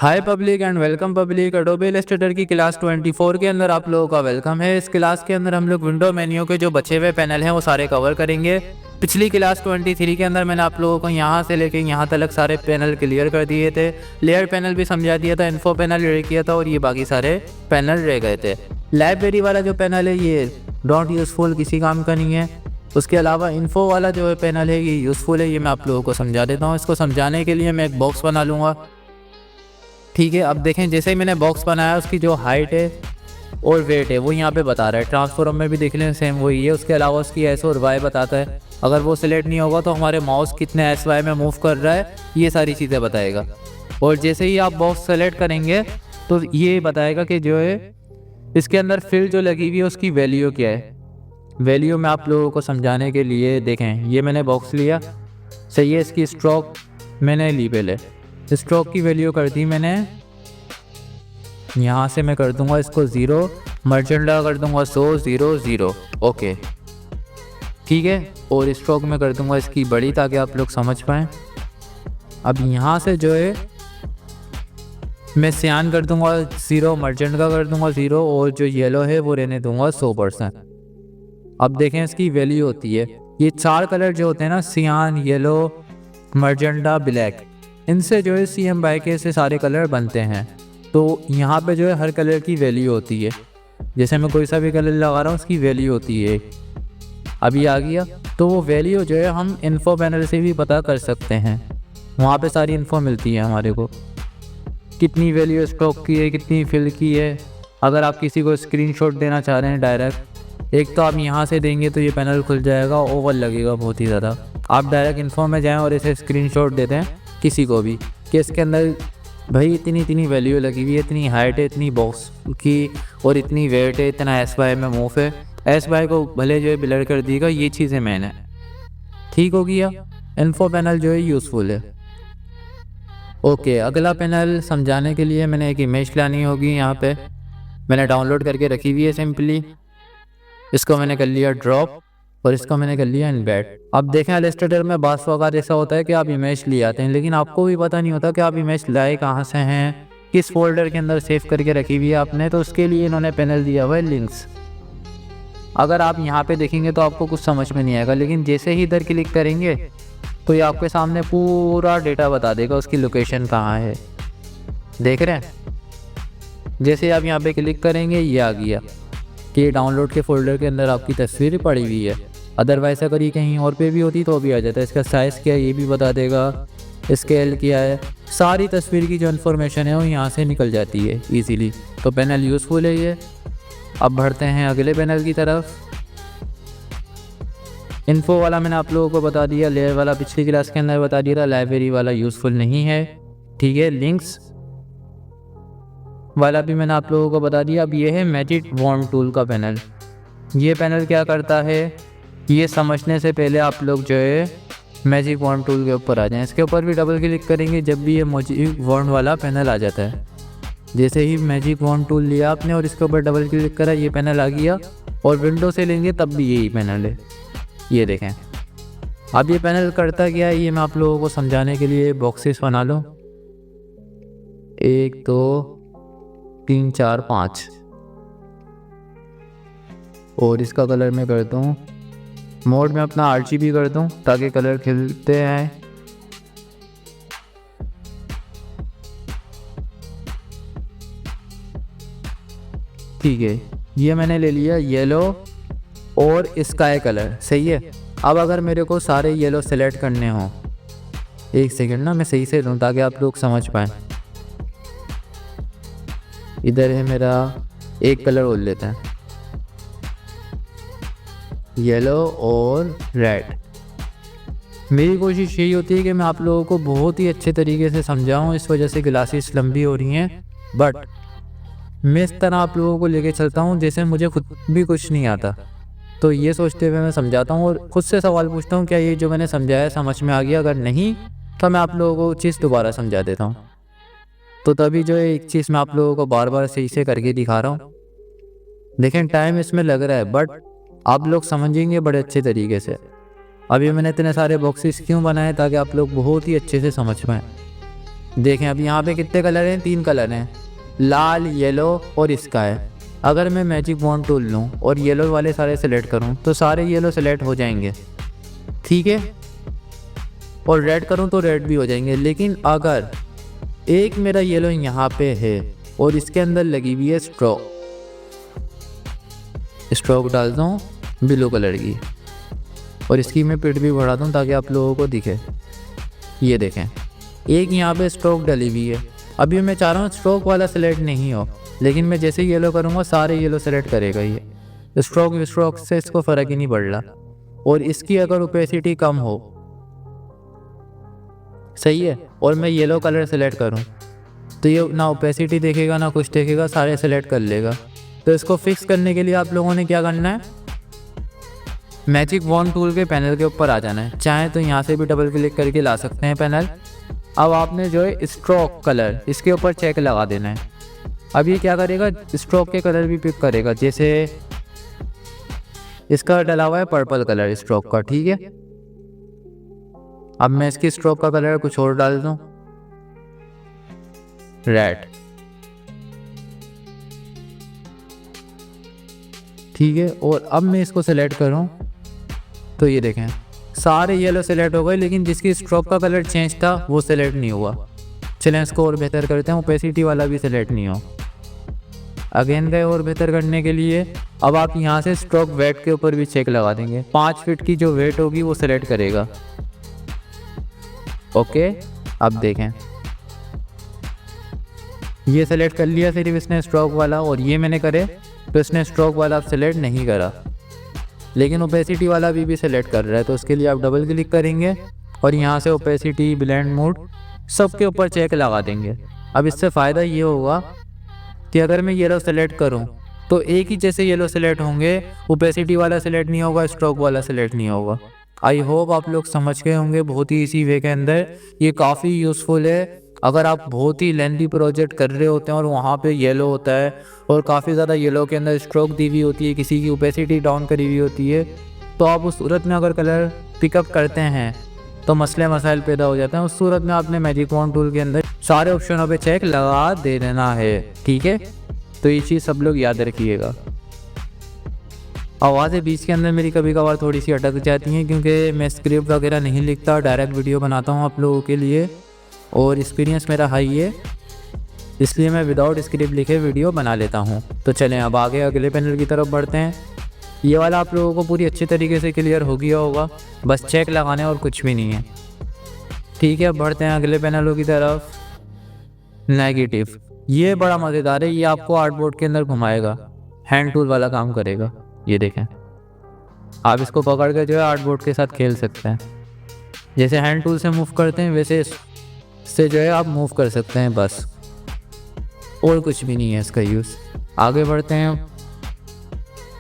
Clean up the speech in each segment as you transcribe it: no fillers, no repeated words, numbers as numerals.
Hi public and welcome public. Adobe Illustrator की class 24 के अंदर आप लोगों का वेलकम है। इस क्लास के अंदर हम लोग विंडो मेन्यू के जो बचे हुए पैनल हैं वो सारे कवर करेंगे। पिछली क्लास 23 के अंदर मैंने आप लोगों को यहाँ से लेके यहाँ तक सारे पैनल क्लियर कर दिए थे। लेयर पैनल भी समझा दिया था, इन्फो पैनल रेडी किया था और ये बाकी सारे पैनल रह गए थे। लाइब्रेरी वाला जो पैनल है ये डोंट यूजफुल, किसी काम का नहीं है। उसके अलावा इन्फो वाला जो पैनल है ये यूज़फुल है, ये मैं आप लोगों को समझा देता हूँ। इसको समझाने के लिए मैं एक बॉक्स बना लूँगा। ठीक है, अब देखें जैसे ही मैंने बॉक्स बनाया उसकी जो हाइट है और वेट है वो यहाँ पे बता रहा है। ट्रांसफॉर्म में भी देख लें सेम वही है। उसके अलावा उसकी एस और वाई बताता है। अगर वो सिलेक्ट नहीं होगा तो हमारे माउस कितने एस वाई में मूव कर रहा है ये सारी चीज़ें बताएगा। और जैसे ही आप बॉक्स सेलेक्ट करेंगे तो ये बताएगा कि जो है इसके अंदर फिल जो लगी हुई है उसकी वैल्यू क्या है। वैल्यू में आप लोगों को समझाने के लिए देखें, ये मैंने बॉक्स लिया, सही है। इसकी स्ट्रोक मैंने ली, पहले स्ट्रोक की वैल्यू कर दी मैंने, यहाँ से मैं कर दूंगा इसको 0, मर्जेंटा कर दूंगा 100 0 0, ओके ठीक है। और स्ट्रोक में कर दूंगा इसकी बड़ी ताकि आप लोग समझ पाएँ। अब यहाँ से जो है मैं सियान कर दूंगा 0, मर्जेंट का कर दूंगा 0 और जो येलो है वो रहने दूंगा 100%। अब देखें इसकी वैल्यू होती है, ये 4 कलर जो होते हैं ना, सियान, येलो, मर्जेंटा, ब्लैक, इनसे जो है CMYK से सारे कलर बनते हैं। तो यहाँ पे जो है हर कलर की वैल्यू होती है। जैसे मैं कोई सा भी कलर लगा रहा हूँ उसकी वैल्यू होती है। अभी आ गया, तो वो वैल्यू जो है हम इन्फो पैनल से भी पता कर सकते हैं। वहाँ पे सारी इन्फो मिलती है हमारे को, कितनी वैल्यू स्ट्रोक की है, कितनी फिल की है। अगर आप किसी को स्क्रीनशॉट देना चाह रहे हैं डायरेक्ट, एक तो आप यहाँ से देंगे तो ये पैनल खुल जाएगा, ओवर लगेगा बहुत ही ज़्यादा। आप डायरेक्ट इन्फो में जाएँ और इसे स्क्रीनशॉट दे दें किसी को भी कि इसके अंदर भाई इतनी इतनी वैल्यू लगी हुई है, इतनी हाइट है, इतनी बॉक्स की और इतनी वेट है, इतना SY में मूव है। SY को भले जो है ब्लर कर देगा, ये चीज़ें मैंने ठीक हो गया। इन्फो पैनल जो है यूज़फुल है। ओके, अगला पैनल समझाने के लिए मैंने एक इमेज लानी होगी। यहाँ पे मैंने डाउनलोड करके रखी हुई है सिंपली। इसको मैंने कर लिया ड्रॉप और इसको मैंने कर लिया इनबेड। अब देखें इलस्ट्रेटर में बास वगैरह ऐसा होता है कि आप इमेज ले आते हैं लेकिन आपको भी पता नहीं होता कि आप इमेज लाए कहाँ से हैं, किस फोल्डर के अंदर सेव करके रखी हुई है आपने। तो उसके लिए इन्होंने पैनल दिया हुआ है लिंक्स। अगर आप यहाँ पे देखेंगे तो आपको कुछ समझ में नहीं आएगा, लेकिन जैसे ही इधर क्लिक करेंगे तो ये आपके सामने पूरा डेटा बता देगा, उसकी लोकेशन कहाँ है। देख रहे हैं, जैसे आप यहाँ पे क्लिक करेंगे ये आ गया कि ये डाउनलोड के फोल्डर के अंदर आपकी तस्वीर पड़ी हुई है। अदरवाइज अगर ये कहीं और पे भी होती तो भी आ जाता है। इसका साइज़ क्या है ये भी बता देगा, स्केल क्या है, सारी तस्वीर की जो इन्फॉर्मेशन है वो यहाँ से निकल जाती है इजीली। तो पैनल यूज़फुल है ये। अब बढ़ते हैं अगले पैनल की तरफ। इन्फो वाला मैंने आप लोगों को बता दिया, लेयर वाला पिछली क्लास के अंदर बता दिया था, लाइब्रेरी वाला यूज़फुल नहीं है, ठीक है। लिंक्स वाला भी मैंने आप लोगों को बता दिया। अब ये है मैजिक वॉन्ड टूल का पैनल। ये पैनल क्या करता है ये समझने से पहले आप लोग जो है मैजिक वॉन्ड टूल के ऊपर आ जाएं। इसके ऊपर भी डबल क्लिक करेंगे जब भी ये मैजिक वॉन्ड वाला पैनल आ जाता है। जैसे ही मैजिक वॉन्ड टूल लिया आपने और इसके ऊपर डबल क्लिक करा, ये पैनल आ गया। और विंडो से लेंगे तब भी यही पैनल है, ये देखें। अब ये पैनल करता क्या है ये मैं आप लोगों को समझाने के लिए बॉक्सेस बना लो, 1 2 3 4 5। और इसका कलर मैं करता हूँ मोड में अपना RGB कर दूँ ताकि कलर खिलते आए। ठीक है, ये मैंने ले लिया येलो और स्काई कलर, सही है। अब अगर मेरे को सारे येलो सेलेक्ट करने हों, एक सेकंड ना मैं सही से लूँ ताकि आप लोग समझ पाएँ। इधर है मेरा एक कलर और लेते हैं, येलो और रेड। मेरी कोशिश यही होती है कि मैं आप लोगों को बहुत ही अच्छे तरीके से समझाऊं, इस वजह से क्लासेस लंबी हो रही हैं। बट मैं इस तरह आप लोगों को लेके चलता हूं जैसे मुझे खुद भी कुछ नहीं आता। तो ये सोचते हुए मैं समझाता हूं और खुद से सवाल पूछता हूं क्या ये जो मैंने समझाया समझ में आ गया। अगर नहीं तो मैं आप लोगों को चीज़ दोबारा समझा देता हूँ। तो तभी जो है एक चीज़ मैं आप लोगों को बार बार सही से करके दिखा रहा हूँ। देखें टाइम इसमें लग रहा है बट आप लोग समझेंगे बड़े अच्छे तरीके से। अभी मैंने इतने सारे बॉक्सेस क्यों बनाए ताकि आप लोग बहुत ही अच्छे से समझ पाएँ। देखें अब यहाँ पे कितने कलर हैं, 3 कलर हैं, लाल, येलो और स्काई। अगर मैं मैजिक वॉन्ड टूल लूँ और येलो वाले सारे सेलेक्ट करूँ तो सारे येलो सेलेक्ट हो जाएंगे, ठीक है, और रेड करूँ तो रेड भी हो जाएंगे। लेकिन अगर एक मेरा येलो यहाँ पे है और इसके अंदर लगी हुई है स्ट्रोक डालता हूँ ब्लू कलर की, और इसकी मैं पिट भी बढ़ा दूँ ताकि आप लोगों को दिखे। ये देखें एक यहाँ पे स्ट्रोक डली हुई है। अभी मैं चाह रहा हूँ स्ट्रोक वाला सेलेक्ट नहीं हो, लेकिन मैं जैसे येलो करूँगा सारे येलो सेलेक्ट करेगा ये। स्ट्रोक से इसको फ़र्क ही नहीं पड़ रहा। और इसकी अगर ओपेसिटी कम हो, सही है, और मैं येलो कलर सेलेक्ट करूँ तो ये ना ओपेसिटी देखेगा ना कुछ देखेगा, सारे सेलेक्ट कर लेगा। तो इसको फिक्स करने के लिए आप लोगों ने क्या करना है, मैजिक वॉन्ड टूल के पैनल के ऊपर आ जाना है। चाहे तो यहाँ से भी डबल क्लिक करके ला सकते हैं पैनल। अब आपने जो है स्ट्रोक कलर इसके ऊपर चेक लगा देना है। अब ये क्या करेगा, स्ट्रोक के कलर भी पिक करेगा। जैसे इसका डला हुआ है पर्पल कलर स्ट्रोक का, ठीक है। अब मैं इसकी स्ट्रोक का कलर कुछ और डाल दूँ, रेड, ठीक है। और अब मैं इसको सेलेक्ट करूँ तो ये देखें सारे येलो सेलेक्ट हो गए, लेकिन जिसकी स्ट्रोक का कलर चेंज था वो सेलेक्ट नहीं हुआ। चलें इसको और बेहतर करते हैं, ओपेसिटी वाला भी सेलेक्ट नहीं हो। अगेन गए और बेहतर करने के लिए अब आप यहाँ से स्ट्रोक वेट के ऊपर भी चेक लगा देंगे। 5 फीट की जो वेट होगी वो सेलेक्ट करेगा, ओके। अब देखें ये सेलेक्ट कर लिया सिर्फ इसने स्ट्रोक वाला, और ये मैंने करे तो इसने स्ट्रोक वाला अब सेलेक्ट नहीं करा, लेकिन ओपेसिटी वाला भी सेलेक्ट कर रहा है। तो उसके लिए आप डबल क्लिक करेंगे और यहाँ से ओपेसिटी, ब्लेंड मोड सबके ऊपर चेक लगा देंगे। अब इससे फ़ायदा ये होगा कि अगर मैं येलो सेलेक्ट करूँ तो एक ही जैसे येलो सेलेक्ट होंगे, ओपेसिटी वाला सेलेक्ट नहीं होगा, स्ट्रोक वाला सेलेक्ट नहीं होगा। आई होप आप लोग समझ गए होंगे बहुत ही इसी वे के अंदर। ये काफ़ी यूज़फुल है अगर आप बहुत ही लेंथी प्रोजेक्ट कर रहे होते हैं और वहाँ पे येलो होता है और काफ़ी ज़्यादा येलो के अंदर स्ट्रोक दी हुई होती है, किसी की ओपेसिटी डाउन करी हुई होती है, तो आप उस सूरत में अगर कलर पिकअप करते हैं तो मसले मसाइल पैदा हो जाते हैं। उस सूरत में आपने मैजिक वॉन्ड टूल के अंदर सारे ऑप्शनों पे चेक लगा दे देना है, ठीक है। तो ये चीज़ सब लोग याद रखिएगा। आवाज़ें बीच के अंदर मेरी कभी कभार थोड़ी सी अटक जाती हैं क्योंकि मैं स्क्रिप्ट वगैरह नहीं लिखता, डायरेक्ट वीडियो बनाता हूँ आप लोगों के लिए, और एक्सपीरियंस मेरा हाई है, इसलिए मैं विदाउट स्क्रिप्ट लिखे वीडियो बना लेता हूँ। तो चलें अब आगे अगले पैनल की तरफ बढ़ते हैं। ये वाला आप लोगों को पूरी अच्छी तरीके से क्लियर हो गया होगा, बस चेक लगाने और कुछ भी नहीं है, ठीक है। अब बढ़ते हैं अगले पैनलों की तरफ। नेगेटिव, ये बड़ा मज़ेदार है, ये आपको आर्टबोर्ड के अंदर घुमाएगा, हैंड टूल वाला काम करेगा। ये देखें आप इसको पकड़ कर जो है आर्टबोर्ड के साथ खेल सकते हैं। जैसे हैंड टूल से मूव करते हैं वैसे से जो है आप मूव कर सकते हैं, बस, और कुछ भी नहीं है इसका यूज़। आगे बढ़ते हैं।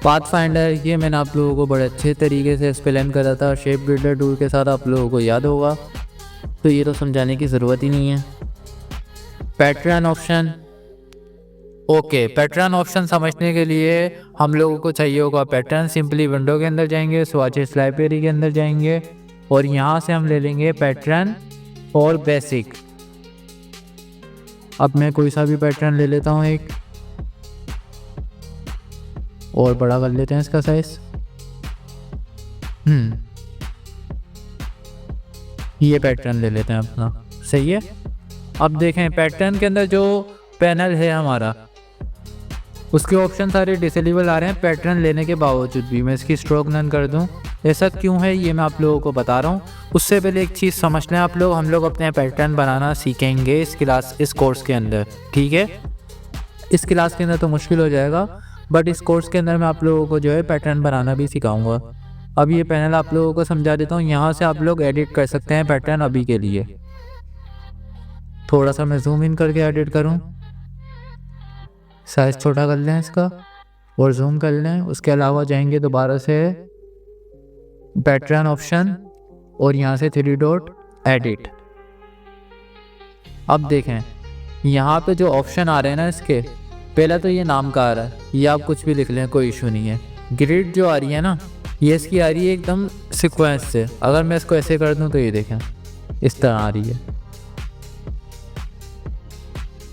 पाथफाइंडर, ये मैंने आप लोगों को बड़े अच्छे तरीके से एक्सप्लेन करा था शेप बिल्डर टूल के साथ, आप लोगों को याद होगा, तो ये तो समझाने की ज़रूरत ही नहीं है। Pattern option, okay, pattern option समझने के लिए हम लोगों को चाहिए होगा पैटर्न। सिंपली विंडो के अंदर जाएंगे, स्वॉचेस लाइब्रेरी के अंदर जाएंगे और यहाँ से हम ले लेंगे पैटर्न और बेसिक। अब मैं कोई सा भी पैटर्न ले लेता हूँ एक, और बड़ा कर लेते हैं इसका साइज। ये पैटर्न ले लेते हैं अपना, सही है। अब देखें पैटर्न के अंदर जो पैनल है हमारा, उसके ऑप्शन सारे डिसेबल आ रहे हैं पैटर्न लेने के बावजूद भी। मैं इसकी स्ट्रोक नन कर दूं, ऐसा क्यों है ये मैं आप लोगों को बता रहा हूँ। उससे पहले एक चीज़ समझ लें आप लोग, हम लोग अपने पैटर्न बनाना सीखेंगे इस कोर्स के अंदर, ठीक है। इस क्लास के अंदर तो मुश्किल हो जाएगा, बट इस कोर्स के अंदर मैं आप लोगों को जो है पैटर्न बनाना भी सिखाऊंगा। अब ये पैनल आप लोगों को समझा देता हूँ। यहाँ से आप लोग एडिट कर सकते हैं पैटर्न अभी के लिए। थोड़ा सा मैं जूम इन करके एडिट करूँ, साइज छोटा कर लें इसका और जूम कर लें। उसके अलावा जाएंगे दोबारा से पैटर्न ऑप्शन और यहाँ से 3 डॉट एडिट। अब देखें यहाँ पे जो ऑप्शन आ रहे हैं ना, इसके पहला तो ये नाम का आ रहा है, ये आप कुछ भी लिख लें, कोई इशू नहीं है। ग्रिड जो आ रही है ना, ये इसकी आ रही है एकदम सीक्वेंस से। अगर मैं इसको ऐसे कर दूं तो ये देखें इस तरह आ रही है,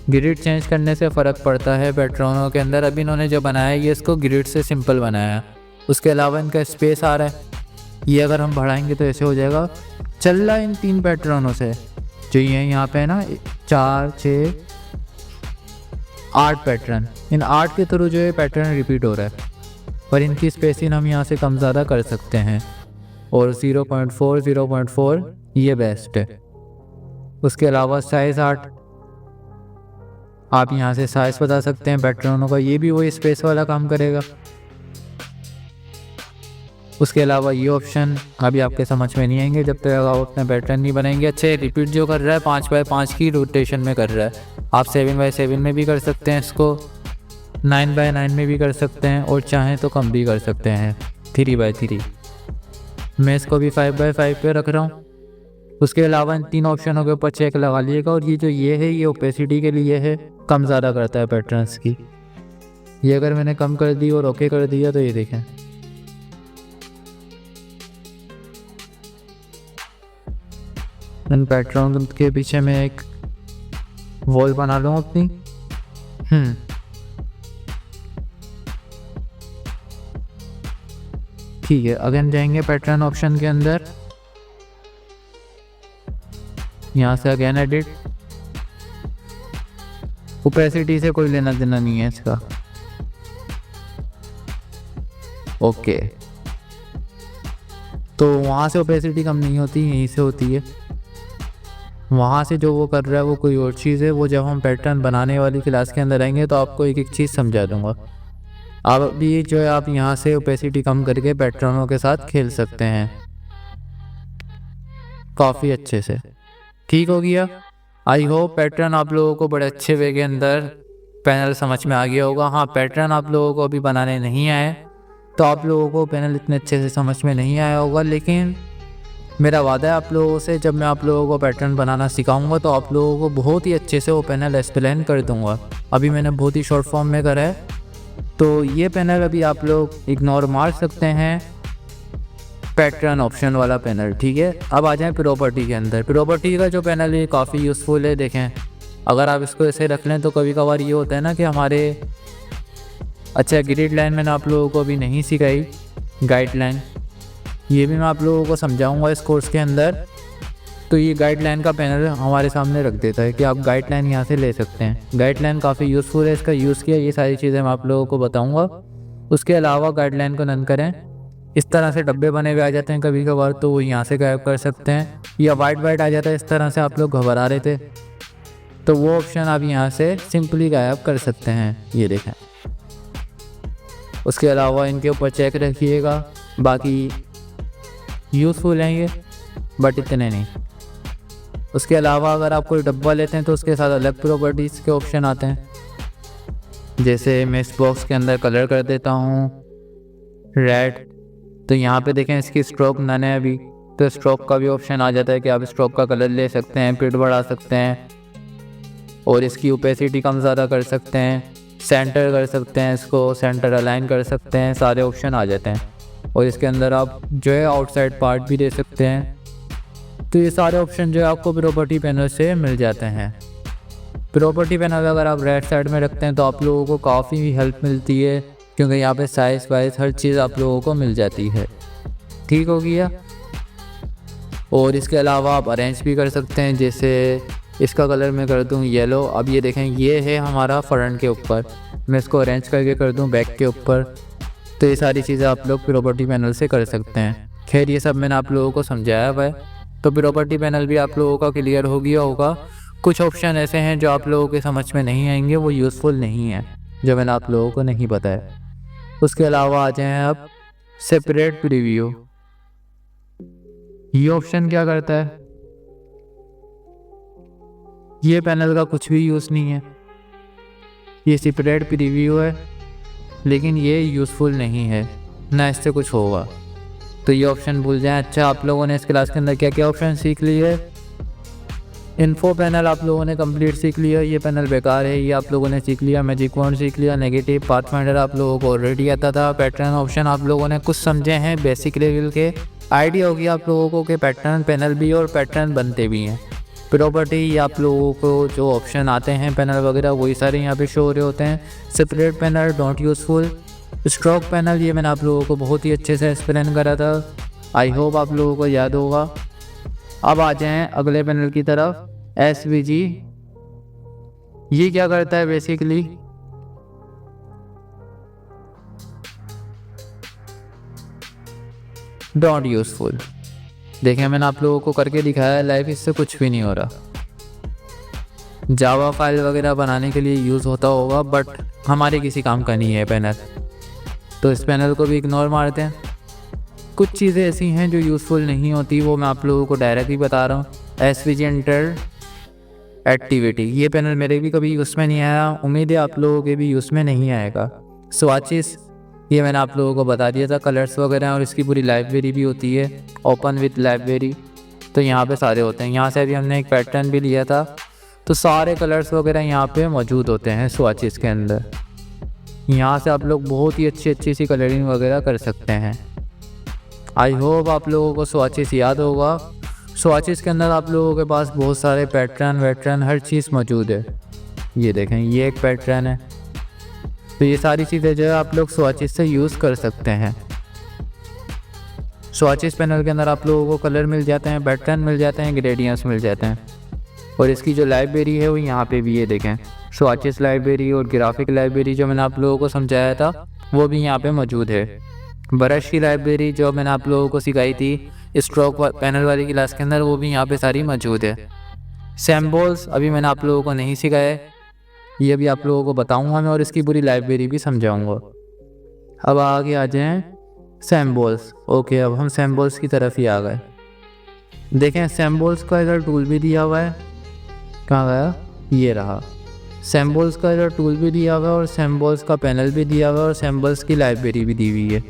ग्रिड चेंज करने से फ़र्क पड़ता है पैटर्नों के अंदर। अभी इन्होंने जो बनाया है ये इसको ग्रिड से सिंपल बनाया है। उसके अलावा इनका स्पेस आ रहा है, ये अगर हम बढ़ाएंगे तो ऐसे हो जाएगा। चल रहा है इन 3 पैटर्नों से, जो ये यहाँ पे है ना 4, 6, 8 पैटर्न, इन 8 के थ्रू जो है पैटर्न रिपीट हो रहा है। पर इनकी स्पेसिंग हम यहाँ से कम ज़्यादा कर सकते हैं, और 0.4, 0.4 ये बेस्ट है। उसके अलावा साइज़ 8, आप यहाँ से साइज़ बता सकते हैं पैटर्नों का, ये भी वही स्पेस वाला काम करेगा। उसके अलावा ये ऑप्शन अभी आपके समझ में नहीं आएंगे जब तक आप अपना पैटर्न नहीं बनाएंगे। अच्छे रिपीट जो कर रहा है 5x5 की रोटेशन में कर रहा है, आप 7x7 में भी कर सकते हैं, इसको 9x9 में भी कर सकते हैं, और चाहें तो कम भी कर सकते हैं 3x3। मैं इसको भी 5x5 पे रख रहा हूँ। उसके अलावा इन 3 ऑप्शनों के ऊपर चेक लगा लीजिएगा। और ये जो ये है ये ओपेसिटी के लिए है, कम ज़्यादा करता है पैटर्न्स की। ये अगर मैंने कम कर दी और ओके कर दिया तो ये देखें, इन पैटर्न के पीछे मैं एक वॉल बना लूँ अपनी। ठीक है, अगेन जाएंगे पैटर्न ऑप्शन के अंदर, यहाँ से अगेन एडिट। ओपेसिटी से कोई लेना देना नहीं है इसका। ओके, तो वहाँ से ओपेसिटी कम नहीं होती, यहीं से होती है। वहाँ से जो वो कर रहा है वो कोई और चीज़ है। वो जब हम पैटर्न बनाने वाली क्लास के अंदर आएंगे तो आपको एक एक चीज़ समझा दूंगा। अब भी जो है आप यहाँ से ओपेसिटी कम करके पैटर्नों के साथ खेल सकते हैं काफ़ी अच्छे से। ठीक हो गया। आई होप पैटर्न आप लोगों को बड़े अच्छे वे के अंदर पैनल समझ में आ गया होगा। हाँ, पैटर्न आप लोगों को अभी बनाने नहीं आए तो आप लोगों को पैनल इतने अच्छे से समझ में नहीं आया होगा, लेकिन मेरा वादा है आप लोगों से, जब मैं आप लोगों को पैटर्न बनाना सिखाऊंगा तो आप लोगों को बहुत ही अच्छे से वो पैनल एक्सप्लेन कर दूंगा। अभी मैंने बहुत ही शॉर्ट फॉर्म में करा है, तो ये पैनल अभी आप लोग इग्नोर मार सकते हैं, पैटर्न ऑप्शन वाला पैनल। ठीक है, अब आ जाएं प्रॉपर्टी के अंदर। प्रॉपर्टी का जो पैनल है काफ़ी यूज़फुल है। देखें, अगर आप इसको ऐसे रख लें तो कभी कभार ये होता है ना कि हमारे, अच्छा ग्रिड लाइन मैंने आप लोगों को अभी नहीं सिखाई, गाइडलाइन ये भी मैं आप लोगों को समझाऊंगा इस कोर्स के अंदर। तो ये गाइडलाइन का पैनल हमारे सामने रख देता है कि आप गाइडलाइन यहाँ से ले सकते हैं। गाइडलाइन काफ़ी यूज़फुल है, इसका यूज़ किया, ये सारी चीज़ें मैं आप लोगों को बताऊँगा। उसके अलावा गाइडलाइन को नन करें, इस तरह से डब्बे बने हुए आ जाते हैं कभी कभार, तो वो यहाँ से गायब कर सकते हैं, या वाइट आ जाता है इस तरह से, आप लोग घबरा रहे थे तो वो ऑप्शन आप यहाँ से सिंपली गायब कर सकते हैं, ये देखें। उसके अलावा इनके ऊपर चेक रखिएगा, बाकी यूज़फुल हैं ये, बट इतने नहीं। उसके अलावा अगर आप कोई डब्बा लेते हैं तो उसके साथ अलग प्रॉपर्टीज़ के ऑप्शन आते हैं, जैसे मैं इस बॉक्स के अंदर कलर कर देता हूँ रेड, तो यहाँ पे देखें इसकी स्ट्रोक नन है अभी, तो स्ट्रोक का भी ऑप्शन आ जाता है कि आप स्ट्रोक का कलर ले सकते हैं, पिट बढ़ा सकते हैं, और इसकी ओपेसिटी कम ज़्यादा कर सकते हैं, सेंटर कर सकते हैं, इसको सेंटर अलाइन कर सकते हैं, सारे ऑप्शन आ जाते हैं। और इसके अंदर आप जो है आउटसाइड पार्ट भी दे सकते हैं। तो ये सारे ऑप्शन जो है आपको प्रॉपर्टी पैनल से मिल जाते हैं। प्रॉपर्टी पैनल अगर आप राइट साइड में रखते हैं तो आप लोगों को काफ़ी हेल्प मिलती है, क्योंकि यहाँ पे साइज़ वाइज हर चीज़ आप लोगों को मिल जाती है। ठीक हो गया। और इसके अलावा आप अरेंज भी कर सकते हैं, जैसे इसका कलर मैं कर दूं येलो। अब ये देखें, ये है हमारा फ्रंट के ऊपर, मैं इसको अरेंज करके कर दूं बैक के ऊपर, तो ये सारी चीज़ें आप लोग प्रॉपर्टी पैनल से कर सकते हैं। खैर ये सब मैंने आप लोगों को समझाया हुआ है, तो प्रॉपर्टी पैनल भी आप लोगों का क्लियर हो गया होगा। कुछ ऑप्शन ऐसे हैं जो आप लोगों के समझ में नहीं आएंगे, वो यूज़फुल नहीं है, जो मैंने आप लोगों को नहीं बताया। उसके अलावा आ जाएं अब सेपरेट प्रीव्यू। ये ऑप्शन क्या करता है, ये पैनल का कुछ भी यूज़ नहीं है, ये सेपरेट प्रीव्यू है, लेकिन ये यूज़फुल नहीं है, ना इससे कुछ होगा, तो ये ऑप्शन भूल जाएं। अच्छा, आप लोगों ने इस क्लास के अंदर क्या क्या ऑप्शन सीख लिए? इन्फो पैनल आप लोगों ने कंप्लीट सीख लिया, ये पैनल बेकार है, ये आप लोगों ने सीख लिया। मैजिक वॉन्ड सीख लिया, नेगेटिव पाथफाइंडर आप लोगों को ऑलरेडी आता था। पैटर्न ऑप्शन आप लोगों ने कुछ समझे हैं, बेसिक लेवल के आइडिया होगी आप लोगों को कि पैटर्न पैनल भी और पैटर्न बनते भी हैं। प्रॉपर्टी आप लोगों को जो ऑप्शन आते हैं पैनल वगैरह वही सारे यहाँ पे शो हो रहे होते हैं। Separate panel not useful. Stroke panel ये मैंने आप लोगों को बहुत ही अच्छे से एक्सप्लेन करा था, आई होप आप लोगों को याद होगा। अब आ जाएं अगले पैनल की तरफ, SVG। ये क्या करता है बेसिकली, डोंट यूज़फुल। देखें मैंने आप लोगों को करके दिखाया है लाइव, इससे कुछ भी नहीं हो रहा। जावा फाइल वगैरह बनाने के लिए यूज़ होता होगा, बट हमारे किसी काम का नहीं है पैनल, तो इस पैनल को भी इग्नोर मारते हैं। कुछ चीज़ें ऐसी हैं जो यूज़फुल नहीं होती, वो मैं आप लोगों को डायरेक्ट ही बता रहा हूँ। SVG एंटर एक्टिविटी, ये पैनल मेरे भी कभी यूज़ में नहीं आया, उम्मीद है आप लोगों के भी यूज़ में नहीं आएगा। स्वाचेस, ये मैंने आप लोगों को बता दिया था, कलर्स वगैरह, और इसकी पूरी लाइब्रेरी भी होती है, ओपन विथ लाइब्रेरी। तो यहाँ पे सारे होते हैं। यहाँ से अभी हमने एक पैटर्न भी लिया था, तो सारे कलर्स वगैरह यहाँ पे मौजूद होते हैं स्वाचेस के अंदर। यहाँ से आप लोग बहुत ही अच्छी सी कलरिंग वगैरह कर सकते हैं। आई होप आप लोगों को स्वाचेस याद होगा। स्वाचेस के अंदर आप लोगों के पास बहुत सारे पैटर्न वैटर्न हर चीज़ मौजूद है। ये देखें, ये एक पैटर्न है, तो ये सारी चीज़ें जो है आप लोग स्वाचेस से यूज़ कर सकते हैं। स्वाचेस पैनल के अंदर आप लोगों को कलर मिल जाते हैं, पैटर्न मिल जाते हैं, ग्रेडियंट्स मिल जाते हैं, और इसकी जो लाइब्रेरी है वो यहाँ पे भी, ये देखें, स्वाचेस लाइब्रेरी और ग्राफिक लाइब्रेरी जो मैंने आप लोगों को समझाया था वो भी यहाँ पे मौजूद है। ब्रश की लाइब्रेरी जो मैंने आप लोगों को सिखाई थी स्ट्रोक पैनल वाली क्लास के अंदर, वो भी यहाँ पे सारी मौजूद है। सिंबल्स अभी मैंने आप लोगों को नहीं सिखाया है, ये भी आप लोगों को बताऊंगा मैं, और इसकी पूरी लाइब्रेरी भी समझाऊंगा। अब आगे आ जाएं सिंबल्स। ओके, अब हम सिंबल्स की तरफ ही आ गए। देखें सिंबल्स का इधर टूल भी दिया हुआ है, कहाँ गया, ये रहा। सिंबल्स का इधर टूल भी दिया हुआ है, और सिंबल्स का पैनल भी दिया हुआ है, और सिंबल्स की लाइब्रेरी भी दी हुई है।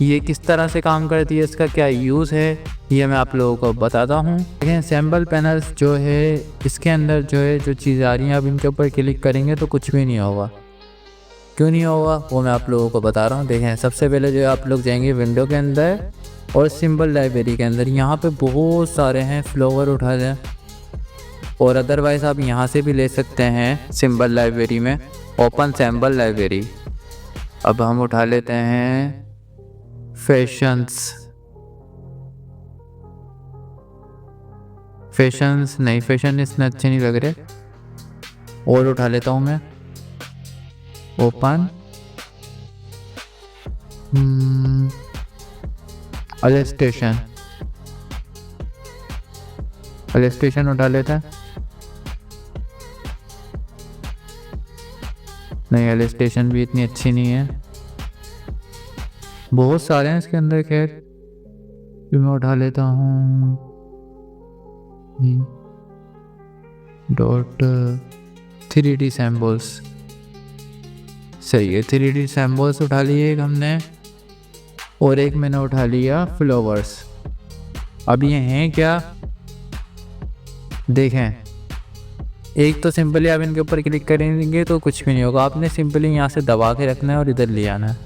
ये किस तरह से काम करती है, इसका क्या यूज़ है, ये मैं आप लोगों को बताता हूँ। देखें सिंबल पैनल्स जो है, इसके अंदर जो है जो चीज़ें आ रही हैं, अब इनके ऊपर क्लिक करेंगे तो कुछ भी नहीं होगा। क्यों नहीं होगा वो मैं आप लोगों को बता रहा हूँ। देखें सबसे पहले जो है आप लोग जाएंगे विंडो के अंदर और सिंबल लाइब्रेरी के अंदर, यहाँ पे बहुत सारे हैं, फ्लावर उठा लें, और अदरवाइज़ आप यहाँ से भी ले सकते हैं सिंबल लाइब्रेरी में, ओपन सिंबल लाइब्रेरी। अब हम उठा लेते हैं फैशंस नहीं, फैशन इतने अच्छे नहीं लग रहे, और उठा लेता हूँ मैं ओपन इलस्ट्रेशन उठा लेता है। नहीं, इलस्ट्रेशन भी इतनी अच्छी नहीं है, बहुत सारे हैं इसके अंदर। खैर मैं उठा लेता हूँ .3D सैम्बल्स। सही है, 3D सैम्बल्स उठा लिए एक हमने, और एक मैंने उठा लिया फ्लावर्स। अब ये हैं क्या, देखें, एक तो सिंपली आप इनके ऊपर क्लिक करेंगे तो कुछ भी नहीं होगा, आपने सिंपली यहाँ से दबा के रखना है और इधर ले आना है।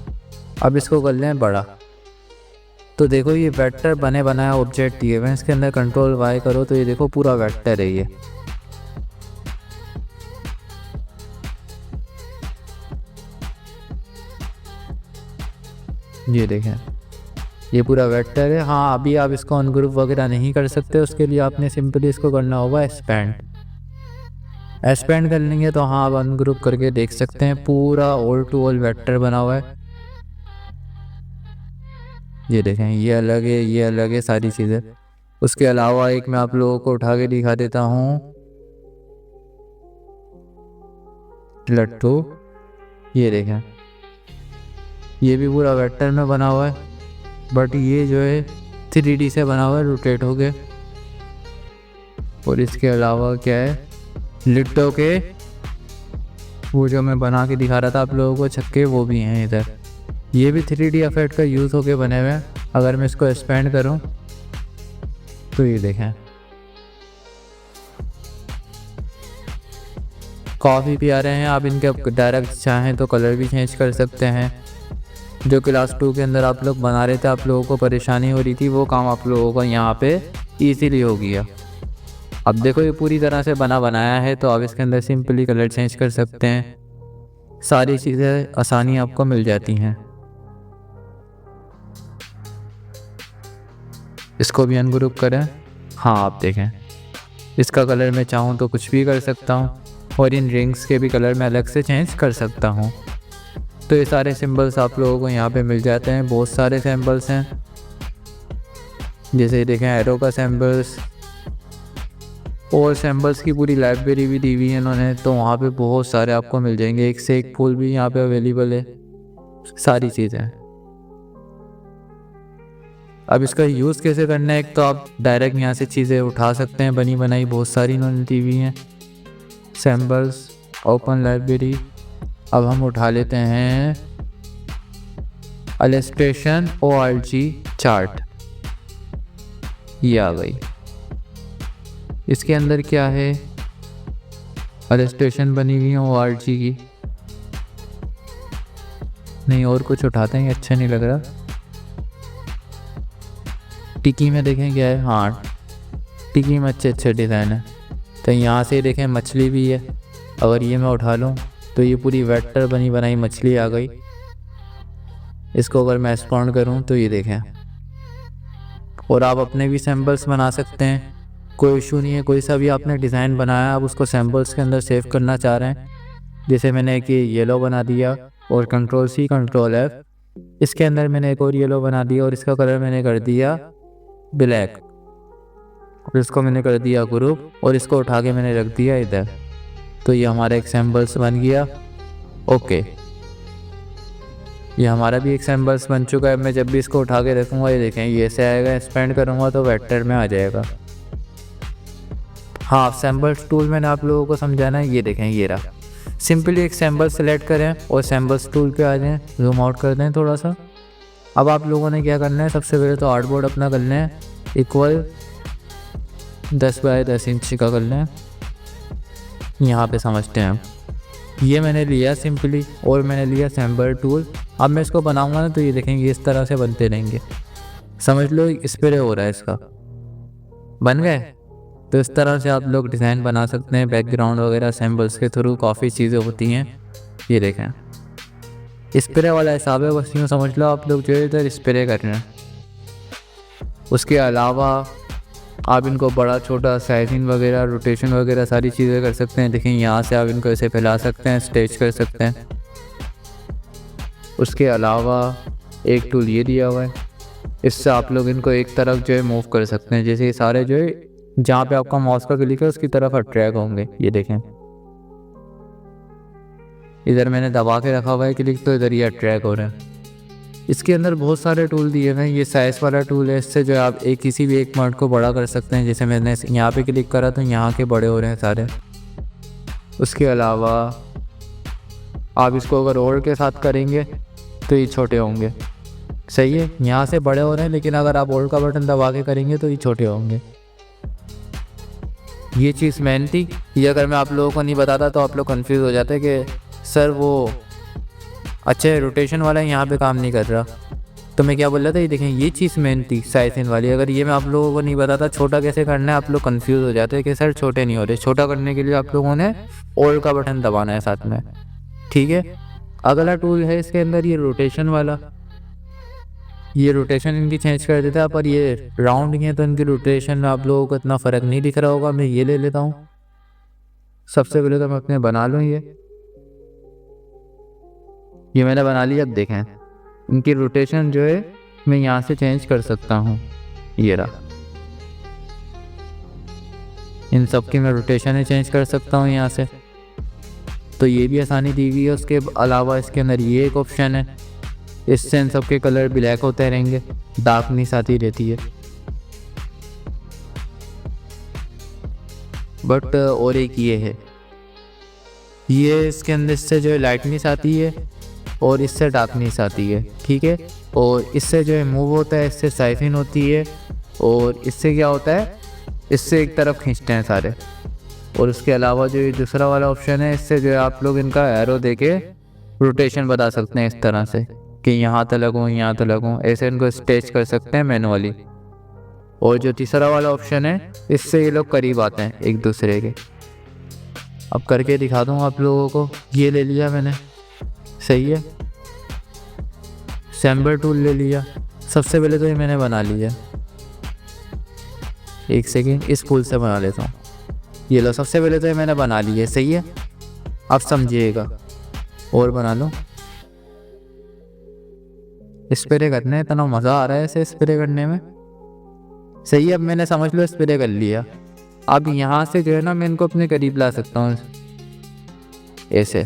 अब इसको कर लें बड़ा, तो देखो ये वेक्टर बने बनाया ऑब्जेक्ट दिए हुए हैं, इसके अंदर कंट्रोल Y करो तो ये देखो पूरा वेक्टर है। ये देखें, ये पूरा वेक्टर है। हाँ, अभी आप इसको अनग्रुप वगैरह नहीं कर सकते, उसके लिए आपने सिंपली इसको करना होगा एक्सपेंड कर लेंगे तो हाँ आप अनग्रुप करके देख सकते हैं, पूरा ऑल टू ऑल वेक्टर बना हुआ है। ये देखें, ये अलग है, ये अलग है, सारी चीज़ें। उसके अलावा एक मैं आप लोगों को उठा के दिखा देता हूँ, लट्टू। ये देखें, ये भी पूरा वेक्टर में बना हुआ है, बट ये जो है 3D से बना हुआ है, रोटेट हो गए। और इसके अलावा क्या है, लिट्टो के वो जो मैं बना के दिखा रहा था आप लोगों को, छक्के, वो भी हैं इधर। ये भी 3D इफेक्ट का यूज़ होके बने हुए हैं। अगर मैं इसको एक्सपेंड करूं तो ये देखें, काफ़ी प्यारे हैं। आप इनके डायरेक्ट चाहें तो कलर भी चेंज कर सकते हैं। जो क्लास 2 के अंदर आप लोग बना रहे थे, आप लोगों को परेशानी हो रही थी, वो काम आप लोगों को यहाँ पे ईजीली हो गया। अब देखो ये पूरी तरह से बना बनाया है, तो आप इसके अंदर सिंपली कलर चेंज कर सकते हैं। सारी चीज़ें आसानी आपको मिल जाती हैं। इसको भी अनग्रुप करें। हाँ आप देखें, इसका कलर मैं चाहूँ तो कुछ भी कर सकता हूँ, और इन रिंग्स के भी कलर मैं अलग से चेंज कर सकता हूँ। तो ये सारे सिंबल्स आप लोगों को यहाँ पे मिल जाते हैं। बहुत सारे सिंबल्स हैं, जैसे देखें एरो का सिंबल्स, और सिंबल्स की पूरी लाइब्रेरी भी दी हुई है इन्होंने, तो वहाँ पे बहुत सारे आपको मिल जाएंगे। एक से एक फूल भी यहाँ पे अवेलेबल है, सारी चीज़ें। अब इसका यूज़ कैसे करना है, एक तो आप डायरेक्ट यहाँ से चीज़ें उठा सकते हैं, बनी बनाई बहुत सारी इन्होंने दी हुई हैं। Symbols, open library. अब हम उठा लेते हैं इलस्ट्रेशन ORG चार्ट, ये आ गई। इसके अंदर क्या है, इलस्ट्रेशन बनी हुई है ORG की। नहीं और कुछ उठाते हैं, अच्छा नहीं लग रहा। टिकी में देखें क्या है, हाँ टिकी में अच्छे अच्छे डिज़ाइन है। तो यहाँ से देखें मछली भी है, अगर ये मैं उठा लूँ तो ये पूरी वेक्टर बनी बनाई मछली आ गई। इसको अगर मैं एक्सपांड करूँ तो ये देखें, और आप अपने भी सैम्पल्स बना सकते हैं, कोई इशू नहीं है। कोई सा भी आपने डिज़ाइन बनाया, आप उसको सैम्पल्स के अंदर सेव करना चाह रहे हैं, जैसे मैंने एक येलो बना दिया और Ctrl+C Ctrl+F, इसके अंदर मैंने एक और येलो बना दिया और इसका कलर मैंने कर दिया ब्लैक, और इसको मैंने कर दिया ग्रुप, और इसको उठा के मैंने रख दिया इधर। तो ये हमारा एक सैम्पल्स बन गया। ओके, ये हमारा भी एक सैम्पल्स बन चुका है। मैं जब भी इसको उठा के रखूँगा, ये देखें ये ऐसे आएगा, एक्सपेंड करूँगा तो वेक्टर में आ जाएगा। हाँ सैम्पल्स टूल मैंने आप लोगों को समझाना है, ये देखें ये रहा। सिंपली एक सैम्पल सेलेक्ट करें और सैम्पल्स टूल पे आ जाएं, जूम आउट कर दें थोड़ा सा। अब आप लोगों ने क्या करना है, सबसे पहले तो आर्टबोर्ड अपना करना है इक्वल 10 बाय 10 इंच का कर लें। यहाँ पे समझते हैं आप, ये मैंने लिया सिंपली, और मैंने लिया सैम्पल टूल। अब मैं इसको बनाऊंगा ना तो ये देखेंगे इस तरह से बनते रहेंगे, समझ लो स्प्रे हो रहा है इसका, बन गए। तो इस तरह से आप लोग डिज़ाइन बना सकते हैं, बैकग्राउंड वगैरह सैम्पल्स के थ्रू काफ़ी चीज़ें होती हैं। ये देखें स्प्रे वाला हिसाब है, बस यूँ समझ लो आप लोग जो है इधर स्प्रे कर रहे हैं। उसके अलावा आप इनको बड़ा छोटा साइजिंग वगैरह, रोटेशन वगैरह सारी चीज़ें कर सकते हैं। देखें यहाँ से आप इनको ऐसे फैला सकते हैं, स्ट्रेच कर सकते हैं। उसके अलावा एक टूल ये दिया हुआ है, इससे आप लोग इनको एक तरफ जो है मूव कर सकते हैं, जैसे ये सारे जो है जहाँ पे आपका माउस का क्लिक है उसकी तरफ अट्रैक्ट होंगे। ये देखें इधर मैंने दबा के रखा हुआ है क्लिक, तो इधर ये अट्रैक्ट हो रहे हैं। इसके अंदर बहुत सारे टूल दिए हुए हैं। ये साइज़ वाला टूल है, इससे जो है आप किसी भी एक पॉइंट को बड़ा कर सकते हैं। जैसे मैंने यहाँ पे क्लिक करा तो यहाँ के बड़े हो रहे हैं सारे। उसके अलावा आप इसको अगर और के साथ करेंगे तो ये छोटे होंगे, सही है। यहाँ से बड़े हो रहे हैं, लेकिन अगर आप ओल्ड का बटन दबा के करेंगे तो ये छोटे होंगे। ये चीज़ मेन थी, ये अगर मैं आप लोगों को नहीं बताता तो आप लोग कंफ्यूज हो जाते कि सर वो अच्छा रोटेशन वाला यहाँ पे काम नहीं कर रहा। तो मैं क्या बोल रहा था, ये देखें ये चीज़ मेन थी साइजिंग वाली। अगर ये मैं आप लोगों को नहीं बताता छोटा कैसे करना है, आप लोग कंफ्यूज हो जाते हैं कि सर छोटे नहीं हो रहे। छोटा करने के लिए आप लोगों ने ओल्ड का बटन दबाना है साथ में, ठीक है। अगला टूल है इसके अंदर ये रोटेशन वाला, ये रोटेशन इनकी चेंज कर देता है, पर ये राउंड ही है तो इनकी रोटेशन में आप लोगों को इतना फ़र्क नहीं दिख रहा होगा। मैं ये ले लेता हूँ। सबसे पहले तो मैं अपने बना लूँ, ये मैंने बना लिया। अब देखें इनकी रोटेशन जो है मैं यहाँ से चेंज कर सकता हूँ, ये रहा। इन सब की मैं रोटेशन ही चेंज कर सकता हूँ यहाँ से, तो ये भी आसानी दी हुई है। उसके अलावा इसके अंदर ये एक ऑप्शन है, इससे इन सब के कलर ब्लैक होते रहेंगे, डार्कनेस आती रहती है। बट और एक ये है, ये इसके अंदर से जो है लाइटनेस आती है और इससे डार्कनेस आती है, ठीक है। और इससे जो है मूव होता है, इससे साइफिन होती है, और इससे क्या होता है, इससे एक तरफ खींचते हैं सारे। और उसके अलावा जो ये दूसरा वाला ऑप्शन है, इससे जो है आप लोग इनका एरो देके रोटेशन बता सकते हैं इस तरह से कि यहाँ तक लगूँ, यहाँ तक लगूँ, ऐसे इनको स्ट्रेच कर सकते हैं मैनुअली। और जो तीसरा वाला ऑप्शन है, इससे ये लोग करीब आते हैं एक दूसरे के। अब करके दिखा दूँ आप लोगों को। ये ले लिया मैंने, सही है। सैम्बर टूल ले लिया। सबसे पहले तो ये मैंने बना लिया, एक सेकेंड इस फूल से बना लेता हूँ। ये लो, सबसे पहले तो ये मैंने बना लिया, सही है। अब समझिएगा, और बना लो। स्प्रे करने में इतना मज़ा आ रहा है ऐसे स्प्रे करने में, सही है। अब मैंने समझ लो स्प्रे कर लिया। अब यहाँ से जो है ना, मैं इनको अपने करीब ला सकता हूँ ऐसे,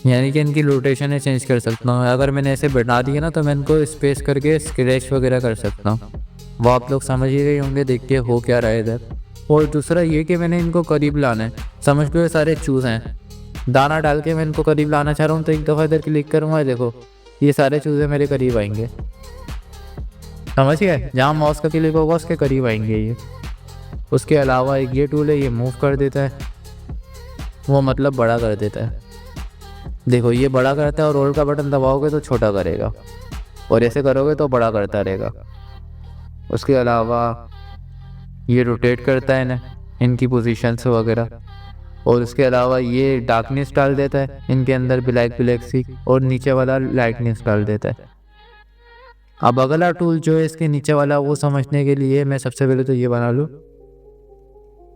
यानी कि इनकी रोटेशन चेंज कर सकता हूँ। अगर मैंने ऐसे बढ़ा दिया ना, तो मैं इनको स्पेस करके स्क्रैच वगैरह कर सकता हूँ। वो आप लोग समझ ही रहे होंगे देख के हो क्या रहा है इधर। और दूसरा ये कि मैंने इनको करीब लाना है। समझ लो ये सारे चूज़ हैं, दाना डाल के मैं इनको करीब लाना चाह रहा हूँ। तो एक दफ़ा इधर क्लिक करूँगा, देखो ये सारे चूज़े मेरे करीब आएंगे, समझ गए। जहाँ माउस का क्लिक होगा उसके करीब आएंगे ये। उसके अलावा एक ये टूल है, ये मूव कर देता है, वो मतलब बड़ा कर देता है। देखो ये बड़ा करता है, और रोल का बटन दबाओगे तो छोटा करेगा, और ऐसे करोगे तो बड़ा करता रहेगा। उसके अलावा ये रोटेट करता है ना इनकी पोजीशंस वगैरह। और उसके अलावा ये डार्कनेस डाल देता है इनके अंदर, ब्लैक सी, और नीचे वाला लाइटनेस डाल देता है। अब अगला टूल जो है इसके नीचे वाला, वो समझने के लिए मैं सबसे पहले तो ये बना लूँ।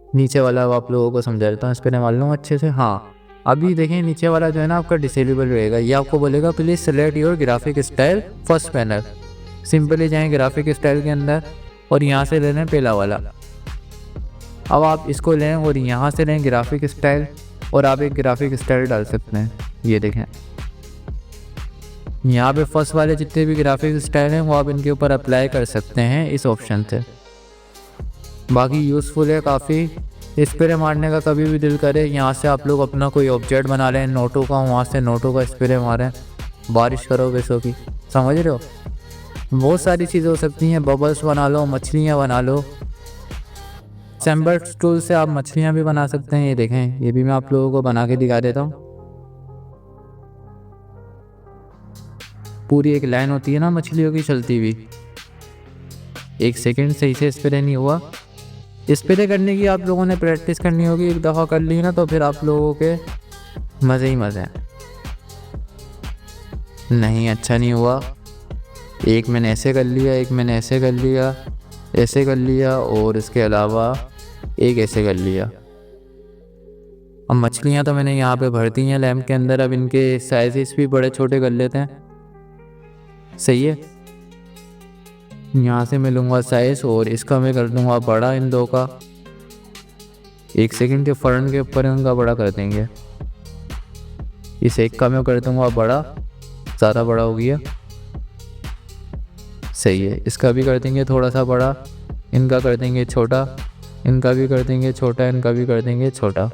नीचे वाला आप लोगों को समझा देता हूँ, इस पर मैं मान लूँ अच्छे से। हाँ, अभी देखें नीचे वाला जो है ना आपका डिसेबल रहेगा। ये आपको बोलेगा please select your graphic style first panel. Simply जाएँ ग्राफिक स्टाइल के अंदर, और यहाँ से ले लें पहला वाला। अब आप इसको लें और यहाँ से लें ग्राफिक स्टाइल, और आप एक ग्राफिक स्टाइल डाल सकते हैं। ये देखें यहाँ पे फर्स्ट वाले जितने भी ग्राफिक स्टाइल हैं वो आप इनके ऊपर अप्लाई कर सकते हैं इस ऑप्शन से। बाकी यूज़फुल है काफ़ी। स्प्रे मारने का कभी भी दिल करे, यहाँ से आप लोग अपना कोई ऑब्जेक्ट बना लें नोटों का, वहाँ से नोटों का स्प्रे मारें, बारिश करो पैसों की, समझ रहे हो। बहुत सारी चीज़ें हो सकती हैं, बबल्स बना लो, मछलियाँ बना लो। सैम्बर टूल से आप मछलियाँ भी बना सकते हैं। ये देखें, ये भी मैं आप लोगों को बना के दिखा देता हूँ। पूरी एक लाइन होती है ना मछलियों की चलती हुई। एक सेकंड, सही से स्प्रे नहीं हुआ। स्प्रे करने की आप लोगों ने प्रैक्टिस करनी होगी, एक दफ़ा कर ली ना तो फिर आप लोगों के मज़े ही मज़े हैं। नहीं, अच्छा नहीं हुआ। एक मैंने ऐसे कर लिया, एक मैंने ऐसे कर लिया, ऐसे कर लिया, और इसके अलावा एक ऐसे कर लिया। अब मछलियाँ तो मैंने यहाँ पे भर दी हैं लैम्प के अंदर। अब इनके साइजेस भी बड़े छोटे कर लेते हैं, सही है। यहाँ से मैं लूँगा साइज़, और इसका मैं कर दूँगा बड़ा, इन दो का। एक सेकंड के फ़रन के ऊपर इनका बड़ा कर देंगे। इस एक का मैं कर दूँगा बड़ा, ज़्यादा बड़ा हो गया, सही है। इसका भी कर देंगे थोड़ा सा बड़ा, इनका कर देंगे छोटा, इनका भी कर देंगे छोटा, इनका भी कर देंगे छोटा।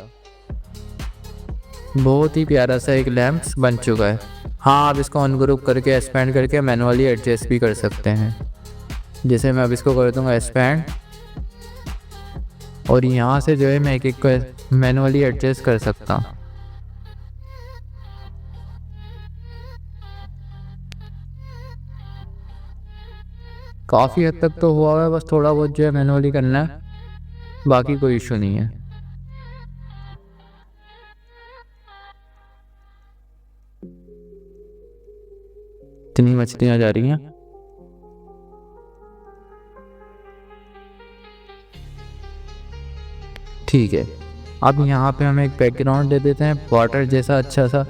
बहुत ही प्यारा सा एक लैंप्स बन चुका है। हाँ, आप इसको अनग्रुप करके एक्सपेंड करके मैनुअली एडजस्ट भी कर सकते हैं। जैसे मैं अब इसको कर दूंगा एक्सपेंड, और यहाँ से जो है मैं एक एक को मैनुअली एडजस्ट कर सकता हूँ। काफ़ी हद तक तो हुआ है, बस थोड़ा बहुत जो है मैनुअली करना है, बाकी कोई इशू नहीं है। इतनी मछलियाँ जा रही हैं। ठीक है, अब यहाँ पे हम एक बैकग्राउंड दे देते हैं वाटर जैसा अच्छा सा।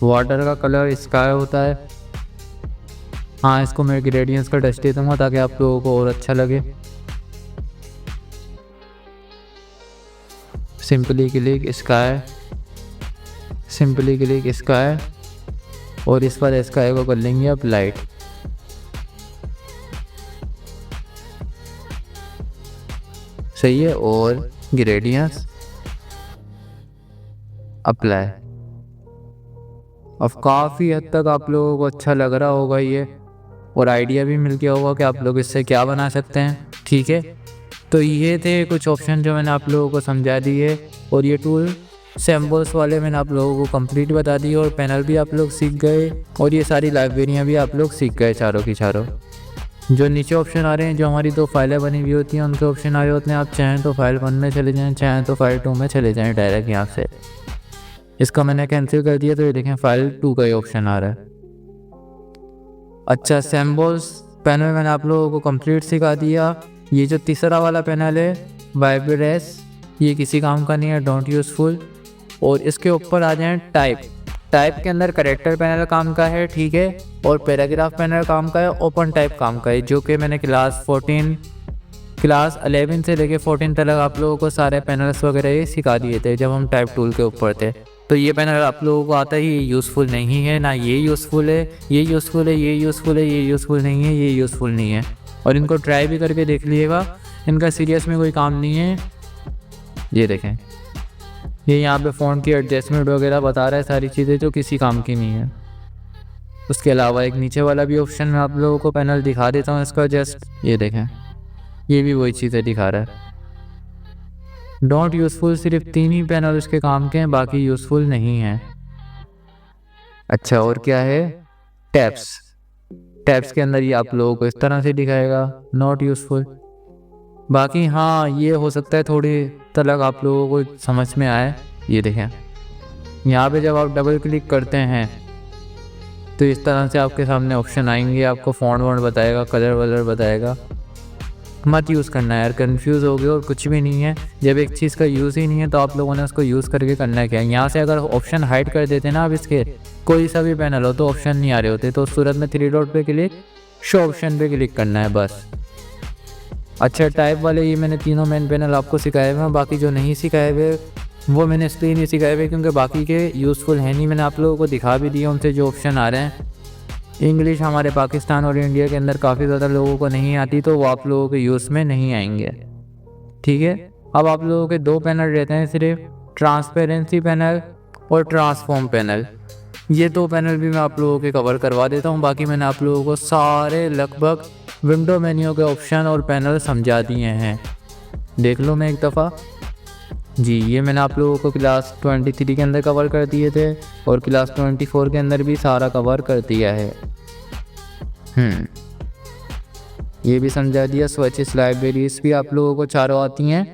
वाटर का कलर स्काई होता है। हाँ, इसको मैं ग्रेडियंट्स का टच दे दूँगा ताकि आप लोगों को और अच्छा लगे। Simply click sky, simply click sky, और इस पर स्काई को कर लेंगे अब लाइट। सही है, और ग्रेडियंट्स अप्लाई। अब काफ़ी हद तक आप लोगों को अच्छा लग रहा होगा ये, और आइडिया भी मिल गया होगा कि आप लोग इससे क्या बना सकते हैं। ठीक है, तो ये थे कुछ ऑप्शन जो मैंने आप लोगों को समझा दिए। और ये टूल सिम्बल्स वाले मैंने आप लोगों को कंप्लीट बता दी और पैनल भी आप लोग सीख गए और ये सारी लाइब्रेरियाँ भी आप लोग सीख गए चारों की चारों। जो नीचे ऑप्शन आ रहे हैं, जो हमारी 2 फाइलें बनी हुई होती हैं उनके ऑप्शन आ रहे होते हैं। आप चाहें तो फाइल 1 में चले जाएँ, चाहें तो फाइल 2 में चले जाएँ डायरेक्ट यहाँ से। इसका मैंने कैंसिल कर दिया तो ये देखें फाइल 2 का ही ऑप्शन आ रहा है। अच्छा, सिम्बल्स पैनल मैंने आप लोगों को कंप्लीट सिखा दिया। ये जो तीसरा वाला पैनल है वाइब्रेस, ये किसी काम का नहीं है, डोंट यूज़फुल। और इसके ऊपर आ जाएं टाइप। टाइप के अंदर करेक्टर पैनल काम का है, ठीक है, और पैराग्राफ पैनल काम का है, ओपन टाइप काम का है, जो कि मैंने क्लास 11 से लेके 14 तक आप लोगों को सारे पैनल्स वगैरह ये सिखा दिए थे जब हम टाइप टूल के ऊपर थे। तो ये पैनल आप लोगों को आता ही यूज़फुल नहीं है, ना ये यूज़फुल है, ये यूज़फुल है, ये यूज़फुल है, ये यूज़फुल नहीं है, ये यूज़फुल नहीं है। और इनको ट्राई भी करके देख लीजिएगा, इनका सीरियस में कोई काम नहीं है। ये देखें, ये यहाँ पे फ़ोन की एडजस्टमेंट वगैरह बता रहा है, सारी चीज़ें जो किसी काम की नहीं है। उसके अलावा एक नीचे वाला भी ऑप्शन मैं आप लोगों को पैनल दिखा देता हूँ इसका जस्ट। ये देखें, ये भी वही चीज़ें दिखा रहा है। डोंट यूज़फुल सिर्फ 3 ही पैनल उसके काम के हैं, बाकी यूज़फुल नहीं है। अच्छा, और क्या है, टैब्स। टैब्स के अंदर ये आप लोगों को इस तरह से दिखाएगा, नॉट यूज़फुल। बाकी हाँ, ये हो सकता है थोड़ी तलक आप लोगों को समझ में आए। ये देखें, यहाँ पे जब आप डबल क्लिक करते हैं तो इस तरह से आपके सामने ऑप्शन आएंगे, आपको फ़ॉन्ट वॉन्ट बताएगा, कलर वलर बताएगा। मत यूज़ करना है यार, कंफ्यूज हो गए और कुछ भी नहीं है। जब एक चीज़ का यूज़ ही नहीं है तो आप लोगों ने उसको यूज़ करके करना है क्या। यहाँ से अगर ऑप्शन हाइड कर देते ना आप इसके, कोई सा भी पैनल हो तो ऑप्शन नहीं आ रहे होते, तो उस सूरत में 3 डॉट पे क्लिक, शो ऑप्शन पे क्लिक करना है बस। अच्छा, टाइप वाले ये मैंने तीनों मेन पैनल आपको सिखाए हुए हैं, बाकी जो नहीं सिखाए हुए वो मैंने इसलिए नहीं सिखाए हुए क्योंकि बाकी के यूज़फुल है नहीं। मैंने आप लोगों को दिखा भी दिया उनसे जो ऑप्शन आ रहे हैं। इंग्लिश हमारे पाकिस्तान और इंडिया के अंदर काफ़ी ज़्यादा लोगों को नहीं आती, तो वो आप लोगों के यूज़ में नहीं आएंगे, ठीक है। अब आप लोगों के 2 पैनल रहते हैं सिर्फ, ट्रांसपेरेंसी पैनल और ट्रांसफॉर्म पैनल। ये 2 पैनल भी मैं आप लोगों के कवर करवा देता हूँ। बाकी मैंने आप लोगों को सारे लगभग विंडो मेन्यू के ऑप्शन और पैनल समझा दिए हैं, देख लो मैं एक दफ़ा जी। ये मैंने आप लोगों को क्लास 23 के अंदर कवर कर दिए थे और क्लास 24 के अंदर भी सारा कवर कर दिया है। ये भी समझा दिया। स्विचेस लाइब्रेरीज भी आप लोगों को चारों आती हैं।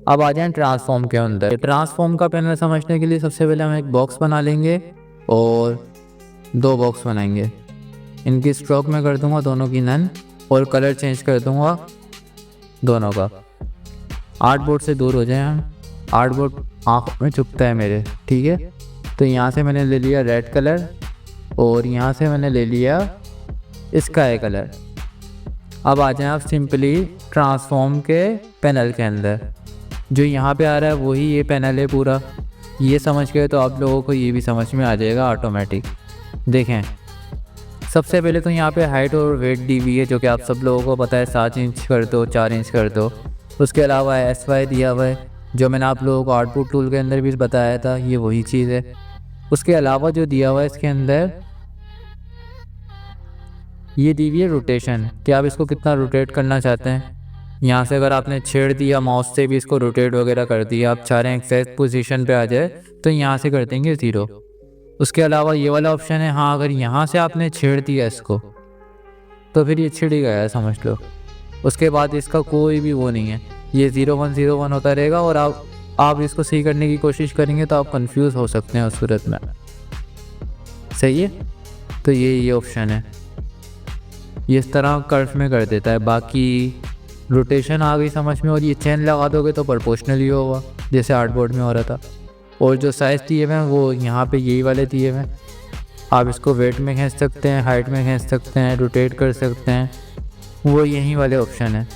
अब आ जाएं ट्रांसफॉर्म के अंदर। ट्रांसफॉर्म का पैनल समझने के लिए सबसे पहले हम एक बॉक्स बना लेंगे और 2 बॉक्स बनाएंगे। इनकी स्ट्रोक में कर दूंगा दोनों की नन और कलर चेंज कर दूंगा दोनों का। आर्टबोर्ड से दूर हो जाए हम, आर्टबोर्ड आँखों में चुभता है मेरे, ठीक है। तो यहाँ से मैंने ले लिया रेड कलर और यहाँ से मैंने ले लिया स्काई कलर। अब आ जाएं आप सिंपली ट्रांसफॉर्म के पैनल के अंदर। जो यहाँ पे आ रहा है वही ये पैनल है पूरा। ये समझ गए तो आप लोगों को ये भी समझ में आ जाएगा ऑटोमेटिक। देखें, सबसे पहले तो यहाँ पे हाइट और वेट दी हुई है, जो कि आप सब लोगों को पता है 7 इंच कर दो, 4 इंच कर दो। उसके अलावा SY दिया हुआ है, जो मैंने आप लोगों को आउटपुट टूल के अंदर भी बताया था, ये वही चीज़ है। उसके अलावा जो दिया हुआ है इसके अंदर, ये दी हुई है रोटेशन, कि आप इसको कितना रोटेट करना चाहते हैं। यहाँ से अगर आपने छेड़ दिया माउस से भी इसको रोटेट वगैरह कर दिया, आप चाह रहे हैं एक्सैक्ट पोजीशन पे आ जाए तो यहाँ से कर देंगे 0। उसके अलावा ये वाला ऑप्शन है, हाँ अगर यहाँ से आपने छेड़ दिया इसको तो फिर ये छिड़ ही गया समझ लो। उसके बाद इसका कोई भी वो नहीं है, ये 0101 होता रहेगा और आप इसको सही करने की कोशिश करेंगे तो आप कंफ्यूज हो सकते हैं उस सूरत में। सही है, तो ये ऑप्शन है, ये इस तरह कर्व में कर देता है। बाकी रोटेशन आ गई समझ में। और ये चेन लगा दोगे तो प्रोपोर्शनल होगा जैसे आर्टबोर्ड में हो रहा था। और जो साइज़ दिए हुए हैं वो यहाँ पे यही वाले दिए हुए हैं। आप इसको वेट में खींच सकते हैं, हाइट में खींच सकते हैं, रोटेट कर सकते हैं, वो यही वाले ऑप्शन है।